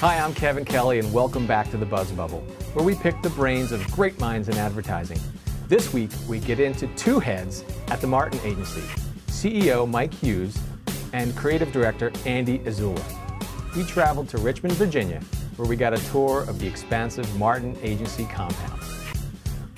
Hi, I'm Kevin Kelly, and welcome back to the BuzzBubble, where we pick the brains of great minds in advertising. This week, we get into two heads at the Martin Agency, CEO Mike Hughes and Creative Director Andy Azula. We traveled to Richmond, Virginia, where we got a tour of the expansive Martin Agency compound.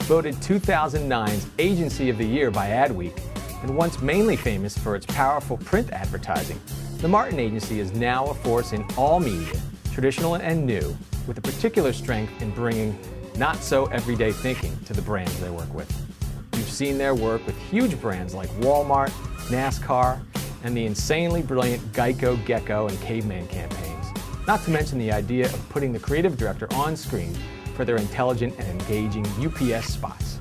Voted 2009's Agency of the Year by Adweek, and once mainly famous for its powerful print advertising, the Martin Agency is now a force in all media, traditional and new, with a particular strength in bringing not-so-everyday thinking to the brands they work with. You've seen their work with huge brands like Walmart, NASCAR, and the insanely brilliant Geico, Gecko, and Caveman campaigns, not to mention the idea of putting the creative director on screen for their intelligent and engaging UPS spots.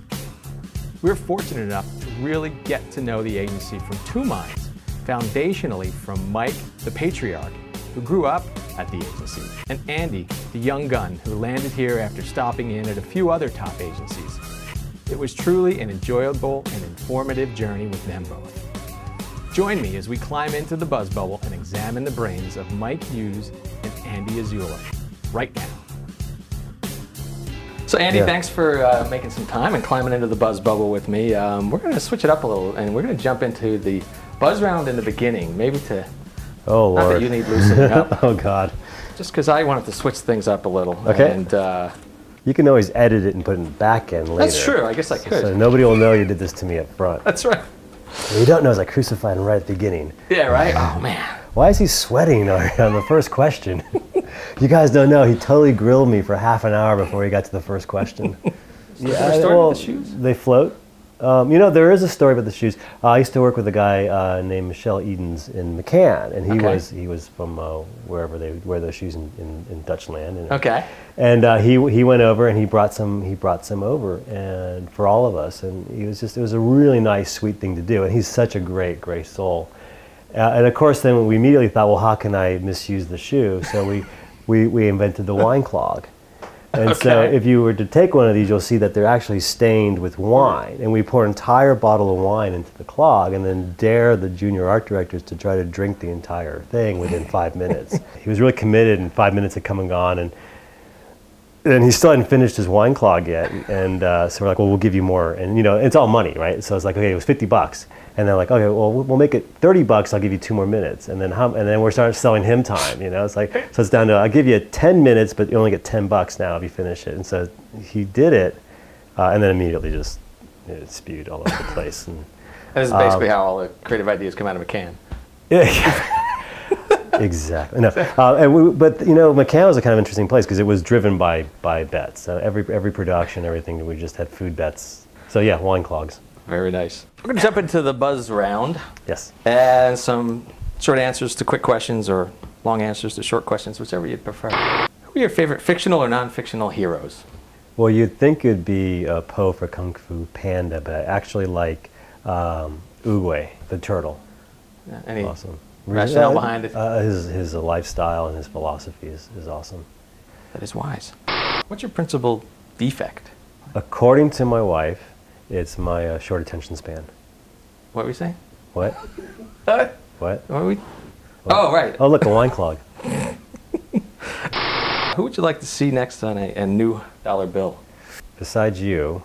We're fortunate enough to really get to know the agency from two minds, foundationally from Mike, the patriarch, who grew up at the agency, and Andy, the young gun who landed here after stopping in at a few other top agencies. It was truly an enjoyable and informative journey with them both. Join me as we climb into the BuzzBubble and examine the brains of Mike Hughes and Andy Azula right now. So Andy, thanks for making some time and climbing into the BuzzBubble with me. We're going to switch it up a little, and we're going to jump into the buzz round in the beginning, maybe to... Oh, Lord. Not that you need loosening up. Oh, God. Just because I wanted to switch things up a little. Okay. And, you can always edit it and put it in the back end later. that's true. I guess I could. So nobody will know you did this to me up front. That's right. What you don't know is I crucified him right at the beginning. Yeah, right? Oh, man. Why is he sweating on the first question? You guys don't know. He totally grilled me for half an hour before he got to the first question. Yeah, story with the shoes? They float. You know, there is a story about the shoes. I used to work with a guy named Michelle Edens in McCann, and he was from wherever they wear those shoes in Dutchland. And, okay. And he went over and he brought some over and for all of us, and it was a really nice, sweet thing to do. And he's such a great soul. And of course, then we immediately thought, well, how can I misuse the shoe? So we invented the wine clog. And so if you were to take one of these, you'll see that they're actually stained with wine. And we pour an entire bottle of wine into the clog and then dare the junior art directors to try to drink the entire thing within 5 minutes. He was really committed, and 5 minutes had come and gone. And he still hadn't finished his wine clog yet. And so we're like, well, we'll give you more. And, you know, it's all money, right? So it's like, okay, it was $50. And they're like, okay, well, we'll make it $30. I'll give you 2 more minutes. And then we're starting selling him time. You know, it's like, so it's down to, I'll give you 10 minutes, but you only get $10 now if you finish it. And so he did it, and then immediately just spewed all over the place. And this is basically how all the creative ideas come out of McCann. Yeah. Exactly. No, but you know, McCann was a kind of interesting place because it was driven by bets. So every production, everything, we just had food bets. So yeah, wine clogs. Very nice. We're going to jump into the buzz round. Yes. And some short answers to quick questions or long answers to short questions, whichever you'd prefer. Who are your favorite fictional or non-fictional heroes? Well, you'd think it'd be Po for Kung Fu Panda, but I actually like Uwe, the turtle. Any awesome. rationale behind it? His lifestyle and his philosophy is awesome. That is wise. What's your principal defect? According to my wife, it's my short attention span. What were we saying? What? What? What? What were we? Oh, right. Oh, look, a wine clog. Who would you like to see next on a new dollar bill? Besides you,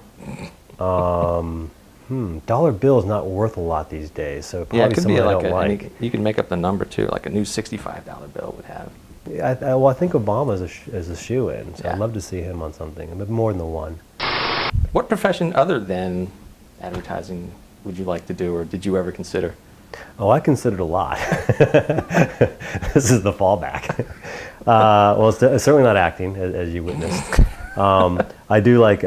dollar bill is not worth a lot these days, so probably it could someone be like I don't like. You can make up the number too, like a new $65 bill would have. Well, I think Obama is a shoe-in, so Yeah. I'd love to see him on something, but more than the one. What profession other tthan advertising would you like to do, or did you ever consider? Oh, I considered a lot. This is the fallback. Well, it's certainly not acting, as you witnessed. I do like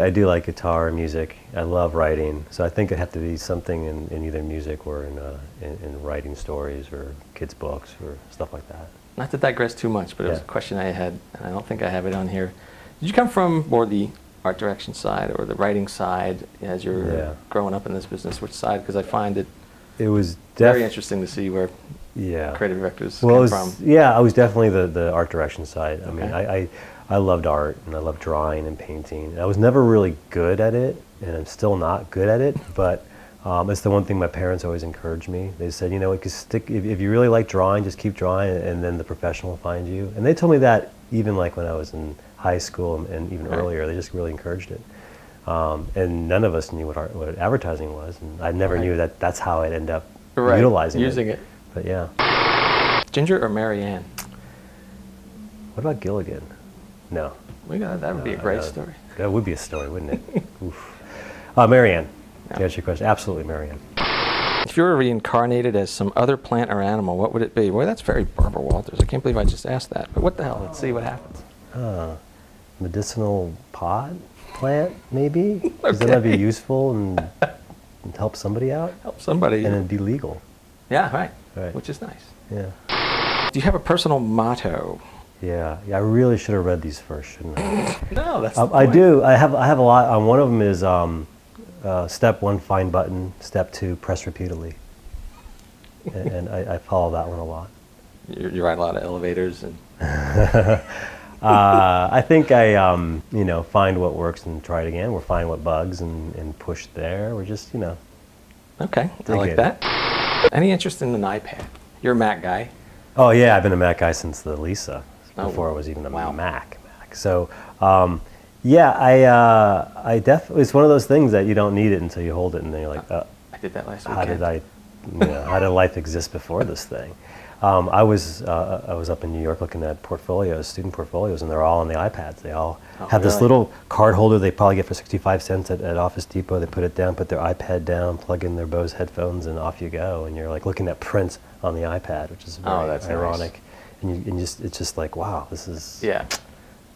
guitar and music. I love writing, so I think it'd have to be something in either music or in writing stories or kids' books or stuff like that. Not to digress too much, but it was a question I had, and I don't think I have it on here. Did you come from more the art direction side or the writing side as you're growing up in this business? Which side? Because I find it was very interesting to see where creative directors come from. Yeah, I was definitely the art direction side. I mean, I loved art, and I loved drawing and painting. And I was never really good at it, and I'm still not good at it, but it's the one thing my parents always encouraged me. They said, you know, if you really like drawing, just keep drawing, and then the profession will find you. And they told me that even like when I was in high school and even earlier, they just really encouraged it. And none of us knew what advertising was, and I never knew that that's how I'd end up using it. But yeah. Ginger or Mary Ann? What about Gilligan? No. That would be a great story. That would be a story, wouldn't it? Oof. Mary Ann. To answer your question, absolutely Mary Ann. If you were reincarnated as some other plant or animal, what would it be? Well, that's very Barbara Walters. I can't believe I just asked that. But what the hell? Let's see what happens. Medicinal pot plant, maybe? Because then that'd be useful and help somebody out. Help somebody. And it'd be legal. Yeah, right. Which is nice. Yeah. Do you have a personal motto? Yeah, I really should have read these first, shouldn't I? No, that's I do. I have a lot. One of them is step 1, find button. Step 2, press repeatedly. And I follow that one a lot. You ride a lot of elevators and. I think I find what works and try it again. Or find what bugs and push there. We're just Okay, I like that. Any interest in an iPad? You're a Mac guy. Oh yeah, I've been a Mac guy since the Lisa. Before it was even a Mac. So, yeah, I definitely, it's one of those things that you don't need it until you hold it, and then you're like, I did that last weekend. How did life exist before this thing? I was up in New York looking at student portfolios, and they're all on the iPads. They all have this little card holder they probably get for 65 cents at Office Depot. They put it down, put their iPad down, plug in their Bose headphones, and off you go. And you're like looking at print on the iPad, which is very ironic. Nice. And it's just like, wow, this is,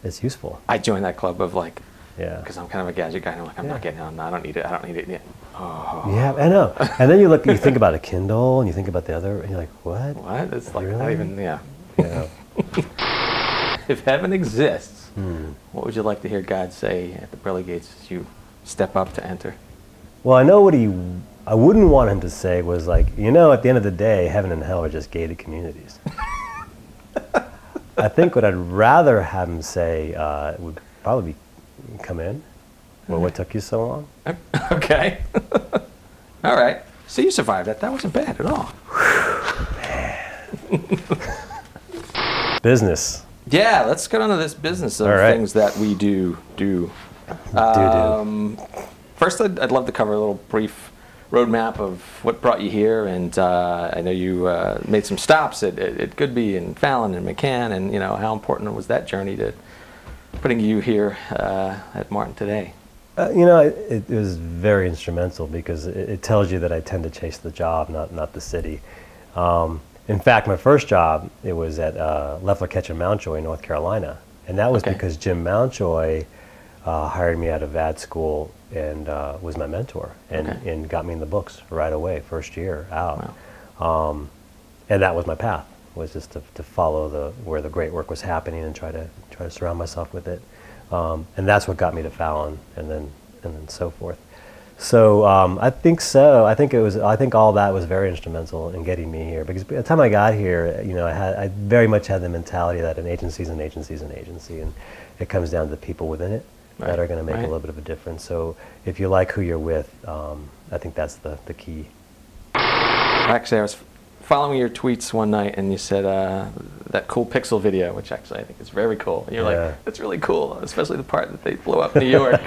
it's useful. I joined that club of like, because I'm kind of a gadget guy, and I'm like, I'm not getting on, I don't need it yet. Oh. Yeah, I know. And then you think about a Kindle, and you think about the other, and you're like, what? What? It's like not even, Yeah. If heaven exists, what would you like to hear God say at the pearly gates as you step up to enter? Well, I know what I wouldn't want him to say was like, at the end of the day, heaven and hell are just gated communities. I think what I'd rather have him say would probably be, come in. Well, what took you so long? Okay. All right. So you survived that. That wasn't bad at all. Business. Yeah, let's get on to this business of things that we do. First, I'd love to cover a little brief roadmap of what brought you here, and I know you made some stops at Goodby and Fallon and McCann, and how important was that journey to putting you here at Martin today? It was very instrumental because it tells you that I tend to chase the job, not the city. In fact, my first job, it was at Leffler Ketchum Mountjoy, North Carolina, and that was because Jim Mountjoy hired me out of ad school and was my mentor and got me in the books right away, first year out. Wow. And that was my path, was just to follow where the great work was happening and try to surround myself with it. And that's what got me to Fallon and then so forth. So I think so. I think all that was very instrumental in getting me here, because by the time I got here, I very much had the mentality that an agency is an agency is an agency, and it comes down to the people within it that are going to make a little bit of a difference. So if you like who you're with, I think that's the key. Actually, I was following your tweets one night, and you said that cool Pixel video, which actually I think is very cool. And you're like, that's really cool, especially the part that they blow up New York.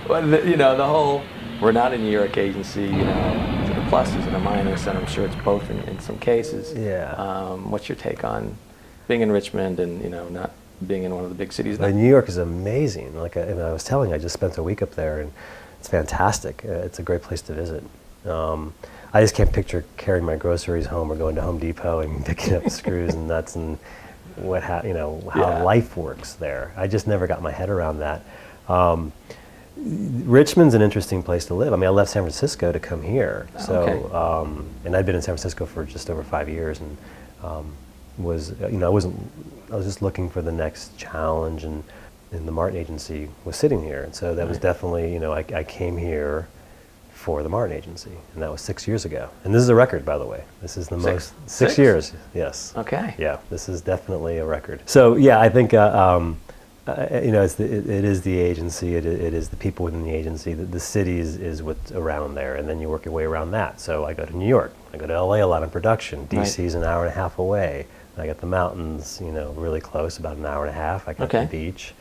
But the whole, we're not a New York agency, to the pluses and the minus, and I'm sure it's both in some cases. Yeah. What's your take on being in Richmond and not being in one of the big cities? New York is amazing. Like I was telling you, I just spent a week up there, and it's fantastic. It's a great place to visit. I just can't picture carrying my groceries home or going to Home Depot and picking up screws and nuts and how life works there. I just never got my head around that. Richmond's an interesting place to live. I mean, I left San Francisco to come here. So, and I'd been in San Francisco for just over 5 years, and I was just looking for the next challenge, and the Martin Agency was sitting here, and so that was definitely, I came here for the Martin Agency, and that was 6 years ago. And this is a record, by the way. This is the most 6 years. Yes. Okay. Yeah, this is definitely a record. So yeah, I think it is the agency. It is the people within the agency. The city is what's around there, and then you work your way around that. So I go to New York. I go to LA a lot in production. DC's an hour and a half away. I got the mountains, you know, really close, about an hour and a half. I got Okay. the beach.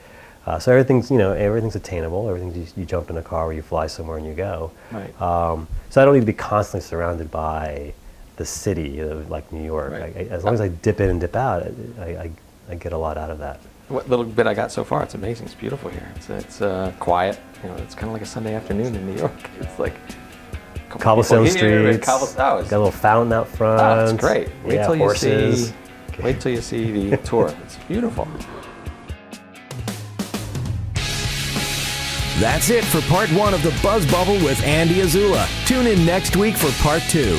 So everything's, you know, everything's attainable. Everything's, you jump in a car or you fly somewhere and you go. Right. So I don't need to be constantly surrounded by the city, you know, like New York. Right. As long as I dip in and dip out, I get a lot out of that. What little bit I got so far, it's amazing. It's beautiful here. It's quiet. You know, it's kind of like a Sunday afternoon in New York. It's like Cobblestone streets. Cobblestone. Got a little fountain out front. Oh, it's great. Wait till horses. you see. Wait till you see the tour. It's beautiful. That's it for part 1 of the BuzzBubble with Andy Azula. Tune in next week for part 2.